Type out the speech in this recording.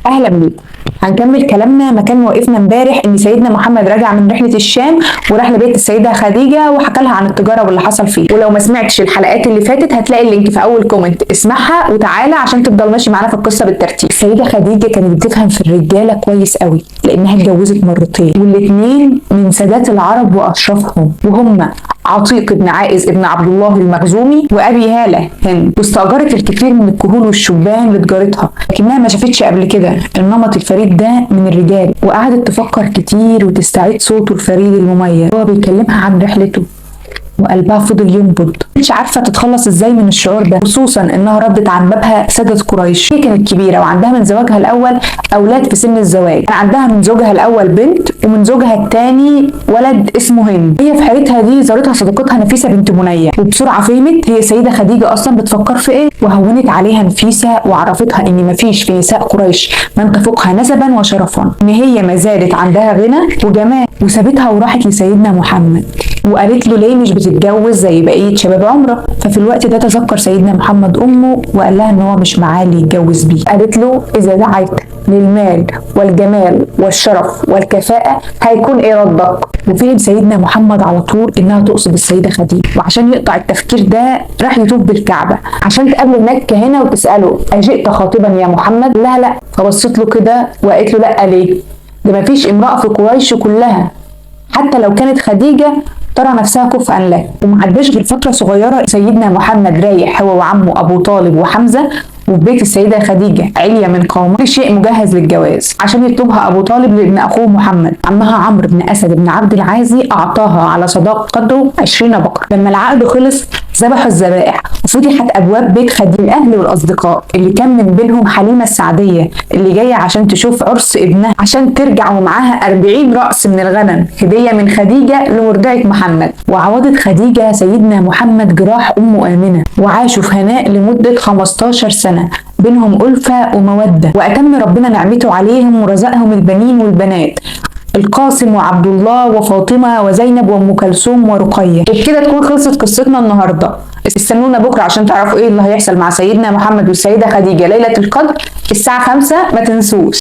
اهلا بيكم. هنكمل كلامنا مكان ما وقفنا امبارح ان سيدنا محمد راجع من رحله الشام وراح لبيت السيده خديجه وحكى لها عن التجاره واللي حصل فيه. ولو ما سمعتش الحلقات اللي فاتت هتلاقي اللينك في اول كومنت، اسمعها وتعالى عشان تفضل ماشي معانا في القصه بالترتيب. السيده خديجه كانت بتفهم في الرجاله كويس قوي لانها اتجوزت مرتين والاثنين من سادات العرب واشرفهم، وهم عتيق بن عائز ابن عبد الله المخزومي وابي هاله هند، واستاجرت الكثير من الكهول والشبان لتجارتها، لكنها ما شافتش قبل كده النمط الفريد ده من الرجال، وقعدت تفكر كتير وتستعيد صوته الفريد المميز وهو بيكلمها عن رحلته، وقلبها فضل ينبض. مش عارفه تتخلص ازاي من الشعور ده، خصوصا انها ردت عن بابها سادة قريش. هي كانت كبيره وعندها من زواجها الاول اولاد في سن الزواج، كان عندها من زوجها الاول بنت ومن زوجها الثاني ولد اسمه هند. هي في حيرتها دي زارتها صديقتها نفيسه بنت منيه، وبسرعه فهمت هي سيده خديجه اصلا بتفكر في ايه، وهونت عليها نفيسه وعرفتها ان مفيش في نساء قريش من تفوقها نسبا وشرفا، ان هي ما زالت عندها غنى وجمال، وسابتها وراحت لسيدنا محمد وقالت له ليه مش بتتجوز زي بقيه شباب عمره. ففي الوقت ده تذكر سيدنا محمد امه وقال لها ان هو مش معاه اللي يتجوز بيه. قالت له اذا دعيت للمال والجمال والشرف والكفاءه هيكون ايه ردك؟ وفهم سيدنا محمد على طول انها تقصد السيده خديجه، وعشان يقطع التفكير ده راح يطوف بالكعبه عشان تقابل مكه هنا وتساله اجئت خاطبا يا محمد؟ لا لا. فبصت له كده وقالت له لا ليه؟ ده مفيش امراه في قريش كلها حتى لو كانت خديجه ترى نفسها كفءا له. ومعداش غير فتره صغيره سيدنا محمد رايح هو وعمه ابو طالب وحمزه وفي بيت السيده خديجه عليا من قومه، كل شيء مجهز للجواز عشان يطلبها ابو طالب لابن اخوه محمد. عمها عمرو بن اسد بن عبد العازي اعطاها على صداق قدره 20 بقره. لما العقد خلص ذبحوا الذبائح وفتحت ابواب بيت خديجه الاهل والاصدقاء، اللي كان من بينهم حليمه السعديه اللي جايه عشان تشوف عرس ابنها عشان ترجع ومعاها 40 راس من الغنم هديه من خديجه لمرضعه محمد. وعوضت خديجه سيدنا محمد جراح امه امنه، وعاشوا في هناء لمده 15 سنه بينهم ألفة ومودة، وأتم ربنا نعمته عليهم ورزقهم البنين والبنات القاسم وعبد الله وفاطمة وزينب وأم كلثوم ورقية. وبكده تكون خلصت قصتنا النهاردة. استنونا بكرة عشان تعرفوا ايه اللي هيحصل مع سيدنا محمد والسيدة خديجة ليلة القدر الساعة 5، ما تنسوش.